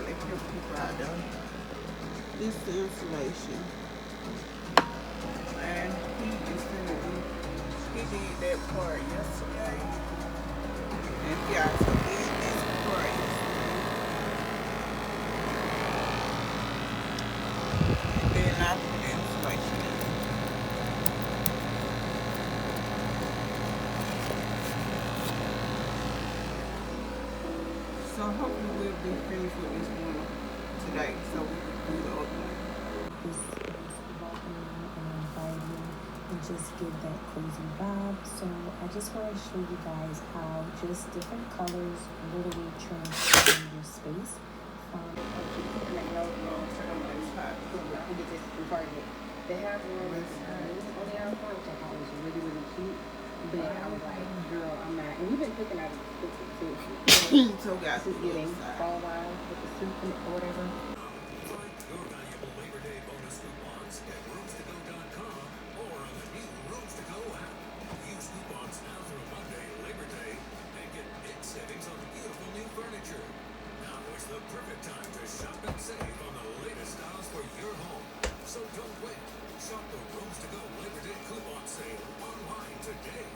they put people out there. This is the insulation. And he is gonna do, he did that part yesterday. And he also did this part yesterday. And then I put the insulation in. So hopefully we'll be finished with this one today, so we can do the other one. Is welcoming and inviting and just give that cozy vibe. So I just want to show you guys how just different colors literally transform your space. They have one on the outside, which I thought was really, really cute. But I was like, girl, I'm not. And we've been picking out the too. So guys, This is getting fall wise with the soup and or whatever. Find your valuable Labor Day bonus coupons at roomstogo.com or on the new Rooms to Go app. Use coupons now through Monday, Labor Day, and get big savings on beautiful new furniture. Now is the perfect time to shop and save on the latest styles for your home. So don't wait. Shop the Rooms to Go Labor Day coupon sale online today.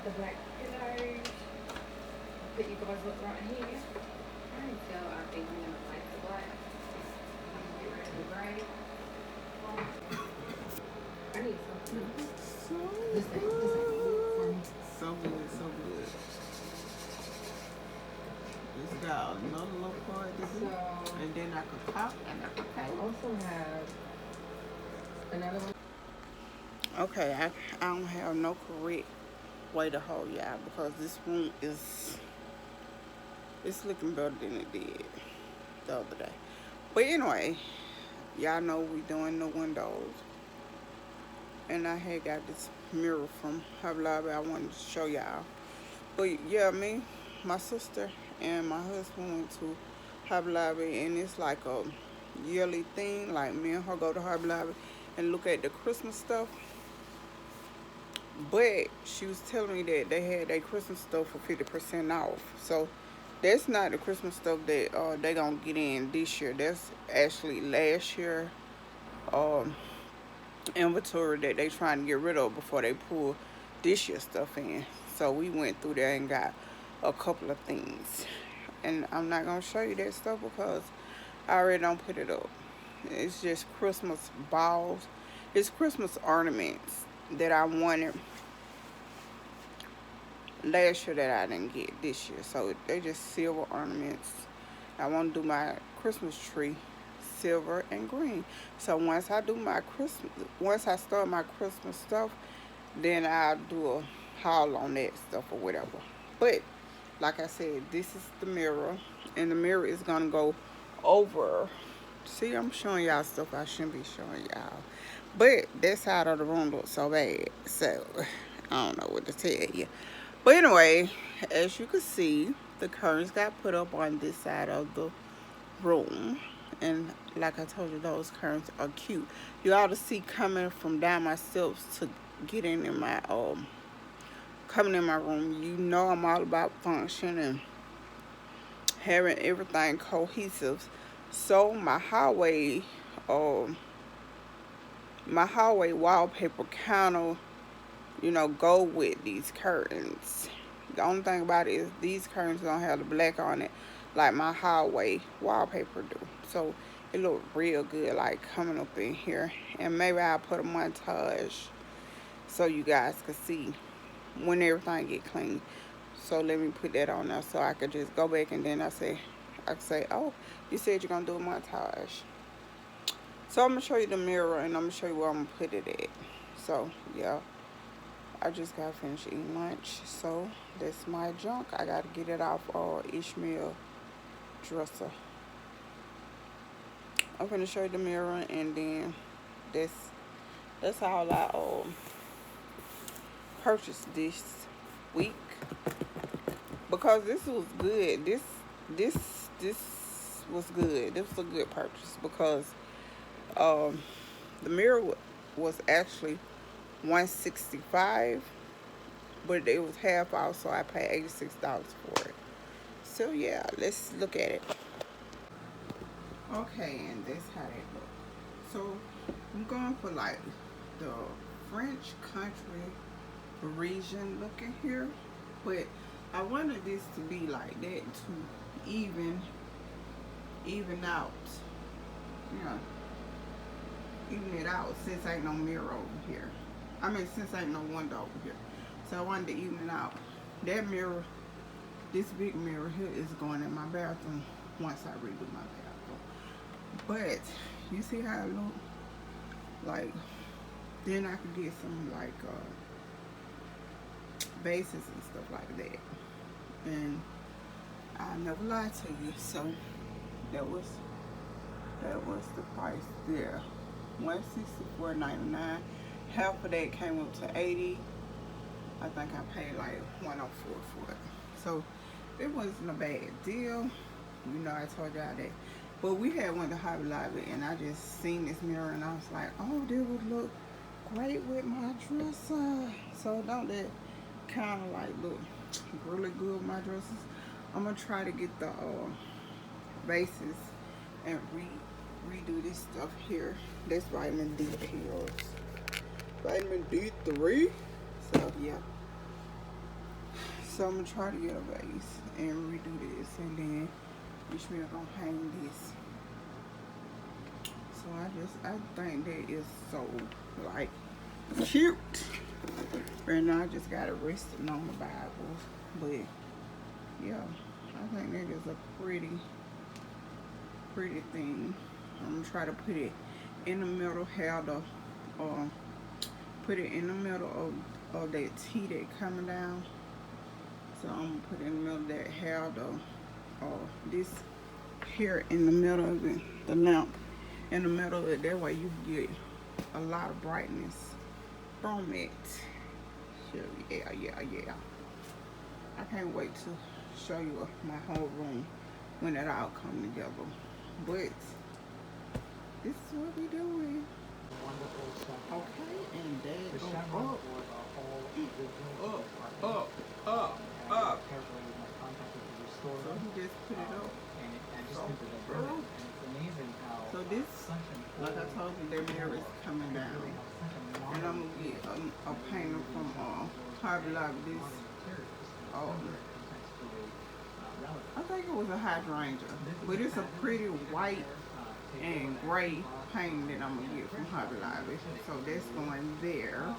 The black pillows that you guys look right here. I think so. I think I'm gonna like the black. I'm gonna get rid of the gray. I need something. This ain't good for me. So good, so good. It's got another little part to do. And then I could pop and I could pay. I also have another one. Okay, I don't have no correct way to hold y'all because this room it's looking better than it did the other day. But anyway, y'all know we doing the windows. And I had got this mirror from Hobby Lobby I wanted to show y'all. But yeah, me, my sister, and my husband went to Hobby Lobby, and it's like a yearly thing. Like me and her go to Hobby Lobby and look at the Christmas stuff. But she was telling me that they had their Christmas stuff for 50% off. So that's not the Christmas stuff that they gonna get in this year. That's actually last year inventory that they trying to get rid of before they pull this year stuff in. So we went through there and got a couple of things. And I'm not gonna show you that stuff because I already don't put it up. It's just Christmas balls. It's Christmas ornaments that I wanted last year that I didn't get this year. So they just silver ornaments. I want to do my Christmas tree silver and green. So once I start my Christmas stuff, then I'll do a haul on that stuff or whatever. But like I said, this is the mirror, and the mirror is gonna go over. See, I'm showing y'all stuff I shouldn't be showing y'all. But that side of the room looks so bad. So, I don't know what to tell you. But anyway, as you can see, the curtains got put up on this side of the room. And like I told you, those curtains are cute. You ought to see coming from down my steps to get in my, coming in my room. You know I'm all about function and having everything cohesive. So my hallway wallpaper kind of, go with these curtains. The only thing about it is these curtains don't have the black on it like my hallway wallpaper do. So it look real good, like coming up in here. And maybe I'll put a montage so you guys can see when everything get clean. So let me put that on there so I could just go back and then I can say, oh, you said you're gonna do a montage. So I'm gonna show you the mirror and I'm gonna show you where I'm gonna put it at. So yeah, I just got finished eating lunch, so that's my junk. I gotta get it off Ishmael dresser. I'm gonna show you the mirror, and then that's that's all I purchased this week because this was good. This this was good. This was a good purchase because um the mirror was actually 165, but it was half off, so I paid $86 for it. So yeah, let's look at it. Okay, and that's how they look. So I'm going for like the French country Parisian looking here, but I wanted this to be like that to even out, you know, even it out since ain't no mirror over here. I mean, since ain't no window over here. So I wanted to even it out. That mirror, this big mirror here is going in my bathroom once I redo my bathroom. But you see how it look? Like, then I could get some like bases and stuff like that. And I never lied to you, so that was the price there. $164.99. Half of that came up to $80. I think I paid like $104 for it. So it wasn't a bad deal. You know, I told y'all that. But we had went to Hobby Lobby, and I just seen this mirror, and I was like, oh, this would look great with my dresser. So don't that kind of like look really good with my dresses. I'm gonna try to get the bases and redo this stuff here. This vitamin D pills, vitamin D3. So yeah. So I'm gonna try to get a base and redo this, and then Ishmael gonna hang this. So I think that is so like cute. Right now I just got it resting on the Bible, but yeah, I think that is a pretty thing. I'm gonna try to put it in the middle, have the put it in the middle of that T that coming down. So I'm gonna put it in the middle of that, have the this here in the middle of the lamp in the middle of it. That way you get a lot of brightness from it. So yeah. I can't wait to show you my whole room when it all come together. But this is what we doing. Okay, and there go up. So he just put it up. So this, like I told you, their mirror is coming down. And I'm gonna get a painter from Hobby Lobby. This, I think it was a hydrangea, but it's a pretty white and gray paint that I'm gonna get from Hobby Lobby. So that's going there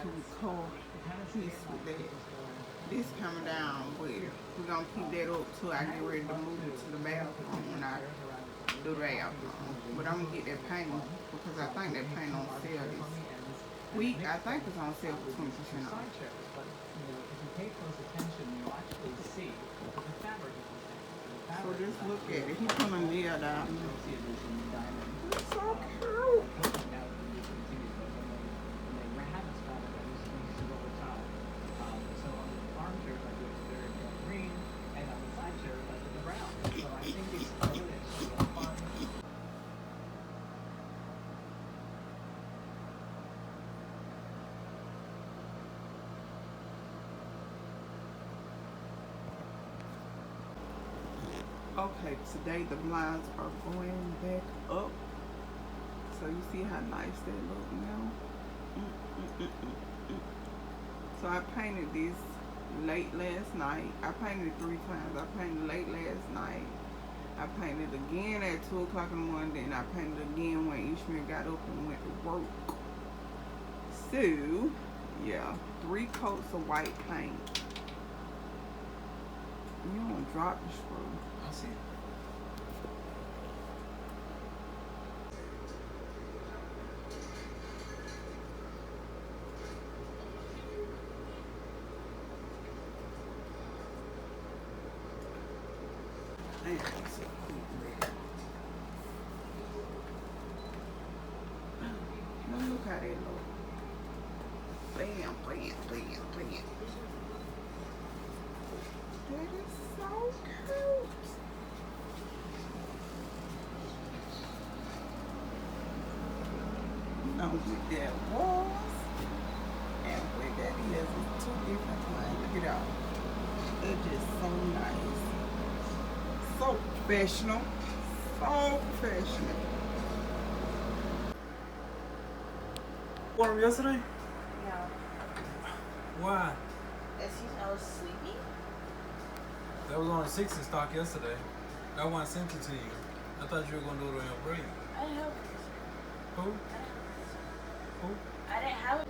to co-piece with that. This coming down, but we're gonna keep that up till I get ready to move it to the bathroom when I do the bathroom. But I'm gonna get that paint because I think that paint on sale this week. I think it's on sale for 20% off. So just look at it. He put a nail down. It's so cute. Okay, today the blinds are going back up. So you see how nice they look now? So I painted this late last night. I painted it 3 times. I painted late last night. I painted again at 2 o'clock in the morning. Then I painted again when Ishmael got up and went to work. So, yeah, 3 coats of white paint. You don't want to drop the screw. I'll see. how they look. Bam, bam, bam, bam. That is so cute. Now with that was and where that is, it's two different ones. Look at all. It's just so nice. So professional. So professional. Wore them yesterday? No. Why? Is he so sleepy? That was only 6 in stock yesterday. I want to send it to you. I thought you were going to do it on your break. I didn't have Who? Who? I didn't have it.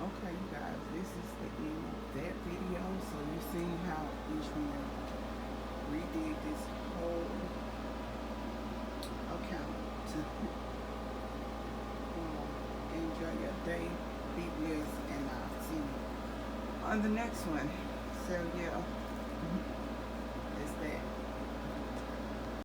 Okay, you guys, this is the end of that video. So you seen how each one redid this whole account to enjoy your day, be blessed, and I'll see you on the next one. So yeah.